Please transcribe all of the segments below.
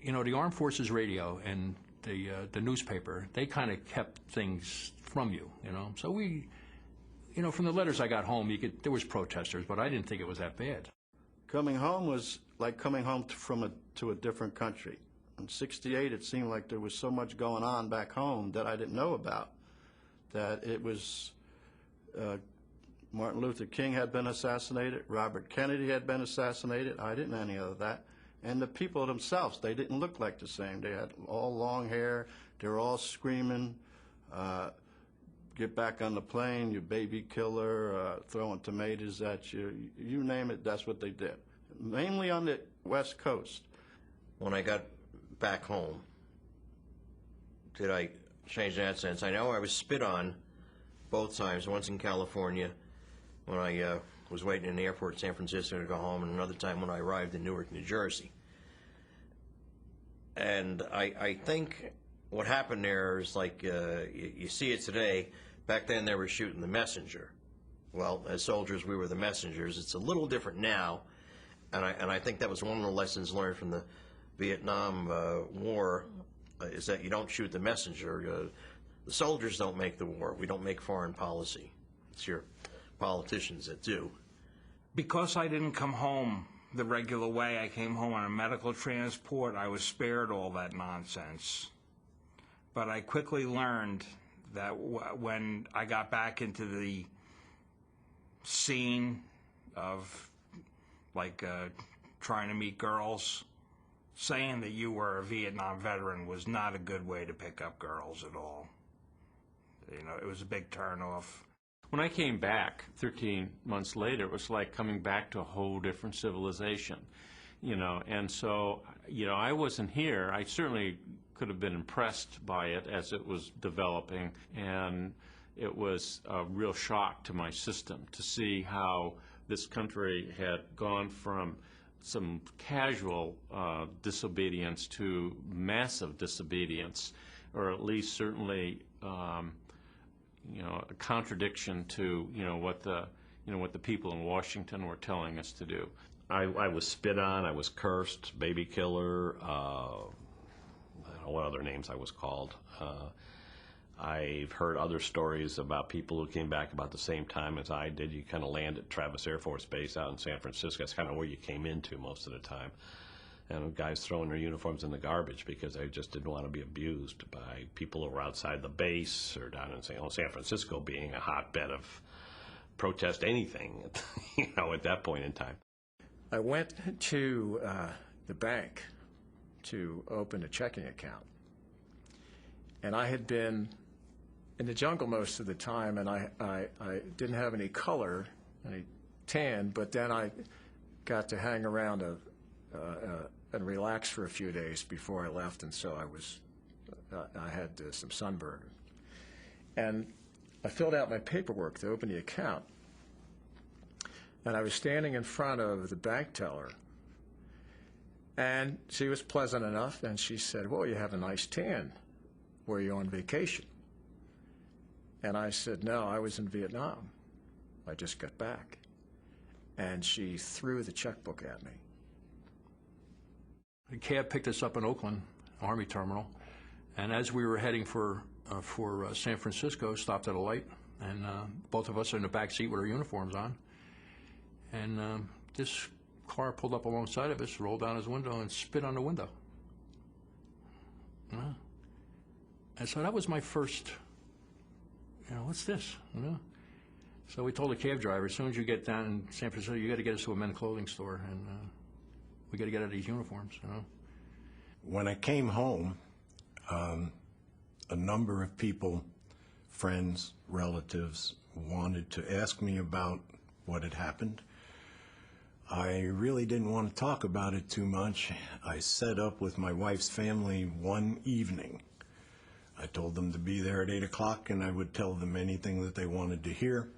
you know, the Armed Forces radio and the newspaper, they kind of kept things from you, you know. So we, you know, from the letters I got home, there was protesters, but I didn't think it was that bad. Coming home was like coming home to a different country. In '68, it seemed like there was so much going on back home that I didn't know about, that it was Martin Luther King had been assassinated, Robert Kennedy had been assassinated. I didn't know any of that. And the people themselves, they didn't look like the same. They had all long hair. They were all screaming, get back on the plane, you baby killer, throwing tomatoes at you. You name it, that's what they did. Mainly on the West Coast. When I got back home, did I change in that sense? I know I was spit on both times, once in California when I was waiting in the airport in San Francisco to go home, and another time when I arrived in Newark, New Jersey. And I think what happened there is like, you see it today. Back then they were shooting the messenger. Well, as soldiers, we were the messengers. It's a little different now, and I think that was one of the lessons learned from the Vietnam War, is that you don't shoot the messenger. The soldiers don't make the war. We don't make foreign policy. It's your politicians that do. Because I didn't come home the regular way, I came home on a medical transport, I was spared all that nonsense. But I quickly learned that when I got back into the scene of, like, trying to meet girls, saying that you were a Vietnam veteran was not a good way to pick up girls at all. You know, it was a big turnoff. When I came back 13 months later, it was like coming back to a whole different civilization, you know, and so, you know, I wasn't here. I certainly could have been impressed by it as it was developing, and it was a real shock to my system to see how this country had gone from some casual disobedience to massive disobedience, or at least certainly you know, a contradiction to, you know, what the people in Washington were telling us to do. I was spit on, I was cursed, baby killer, I don't know what other names I was called. I've heard other stories about people who came back about the same time as I did. You kind of land at Travis Air Force Base out in San Francisco. That's kind of where you came into most of the time. And guys throwing their uniforms in the garbage because they just didn't want to be abused by people who were outside the base or down in San Francisco, being a hotbed of protest anything, you know, at that point in time. I went to the bank to open a checking account. And I had been in the jungle most of the time, and I didn't have any color, any tan, but then I got to hang around and relax for a few days before I left, and so I had some sunburn. And I filled out my paperwork to open the account, and I was standing in front of the bank teller, and she was pleasant enough, and she said, "Well, you have a nice tan. Were you on vacation?" And I said, "No, I was in Vietnam. I just got back." And she threw the checkbook at me. The cab picked us up in Oakland, Army Terminal, and as we were heading for San Francisco, stopped at a light, and both of us are in the back seat with our uniforms on, and this car pulled up alongside of us, rolled down his window, and spit on the window. And so that was my first, you know, what's this, you know? So we told the cab driver, as soon as you get down in San Francisco, you got to get us to a men's clothing store, and we got to get out of these uniforms, you know? When I came home, a number of people, friends, relatives, wanted to ask me about what had happened. I really didn't want to talk about it too much. I set up with my wife's family one evening. I told them to be there at 8 o'clock, and I would tell them anything that they wanted to hear.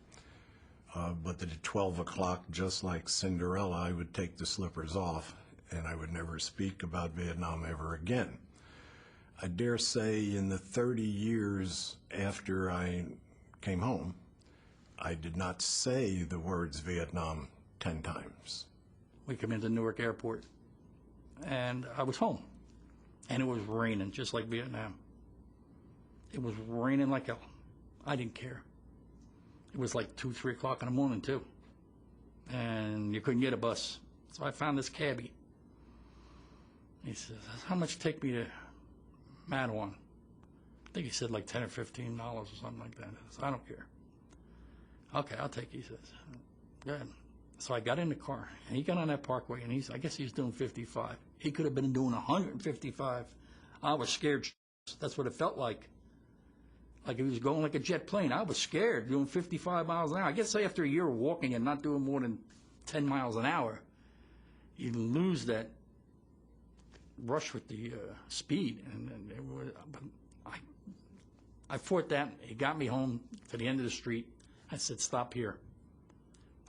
But at 12 o'clock, just like Cinderella, I would take the slippers off, and I would never speak about Vietnam ever again. I dare say in the 30 years after I came home, I did not say the words Vietnam 10 times. We came into Newark Airport, and I was home. and it was raining, just like Vietnam. It was raining like hell. I didn't care. It was like 2, 3 o'clock in the morning, too. And you couldn't get a bus. So I found this cabbie. He says, how much take me to Mattawan? I think he said like $10 or $15 or something like that. I said, I don't care. Okay, I'll take you, he says. Good. So I got in the car, and he got on that parkway, and I guess he was doing 55. He could have been doing 155. I was scared. That's what it felt like. Like he was going like a jet plane. I was scared, doing 55 miles an hour. I guess after a year of walking and not doing more than 10 miles an hour, you lose that rush with the speed. And it was, I fought that. He got me home to the end of the street. I said, stop here.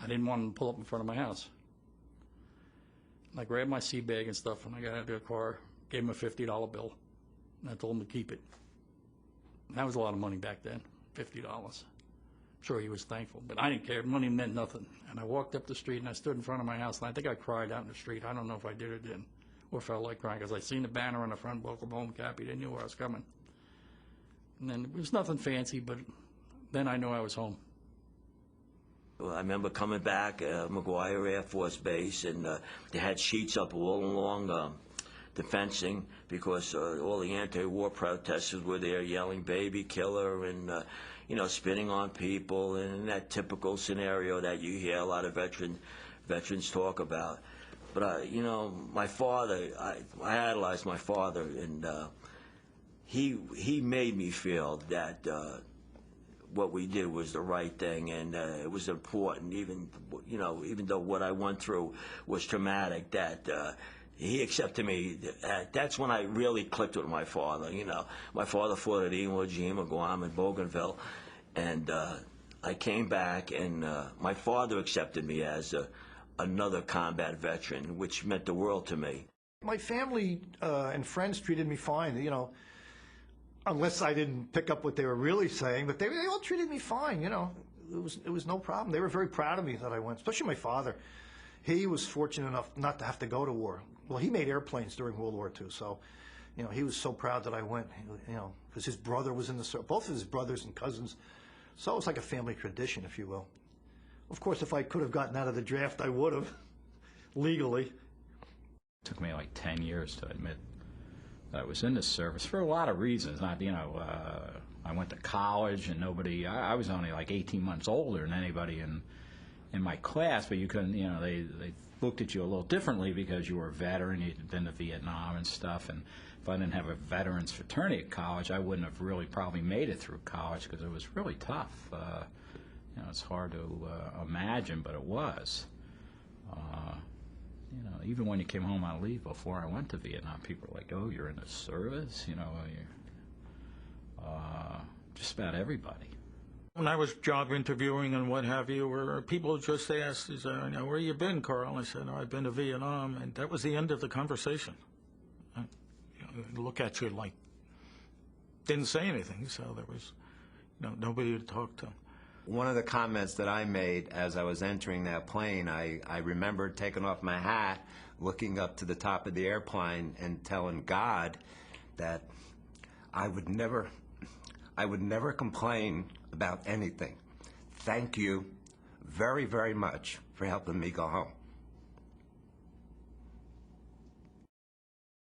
I didn't want him to pull up in front of my house. And I grabbed my sea bag and stuff, and I got out of the car, gave him a $50 bill, and I told him to keep it. And that was a lot of money back then, $50. I'm sure he was thankful, but I didn't care. Money meant nothing. And I walked up the street, and I stood in front of my house, and I think I cried out in the street. I don't know if I did or didn't, or felt like crying, because I seen the banner on the front, welcome home, Cappy. They knew where I was coming. And then it was nothing fancy, but then I knew I was home. Well, I remember coming back, McGuire Air Force Base, and they had sheets up all along the fencing because all the anti-war protesters were there yelling "baby killer" and spitting on people, and that typical scenario that you hear a lot of veterans talk about. But my father, I idolized my father, and he made me feel that what we did was the right thing, and it was important, even though what I went through was traumatic, that he accepted me. That's when I really clicked with my father. My father fought at Iwo Jima, Guam, and Bougainville, and I came back, and my father accepted me as another combat veteran, which meant the world to me. My family and friends treated me fine, unless I didn't pick up what they were really saying, but they all treated me fine, It was no problem. They were very proud of me that I went, especially my father. He was fortunate enough not to have to go to war. Well, he made airplanes during World War II, so, he was so proud that I went, because his brother was in the service, both of his brothers and cousins. So it was like a family tradition, if you will. Of course, if I could have gotten out of the draft, I would have, legally. It took me like 10 years to admit that I was in the service for a lot of reasons. I went to college, and I was only like 18 months older than anybody in my class, but you couldn't, they looked at you a little differently because you were a veteran, you'd been to Vietnam and stuff, and if I didn't have a veterans fraternity at college, I wouldn't have really probably made it through college because it was really tough. It's hard to imagine, but it was. Even when you came home on leave before I went to Vietnam, people were like, "Oh, you're in the service?" Just about everybody. When I was job interviewing and what have you, where people just asked, "Where you been, Carl?" I said, "I've been to Vietnam," and that was the end of the conversation. Look at you like didn't say anything, so there was nobody to talk to. One of the comments that I made as I was entering that plane, I remember taking off my hat, looking up to the top of the airplane and telling God that I would never complain about anything. Thank you very, very much for helping me go home.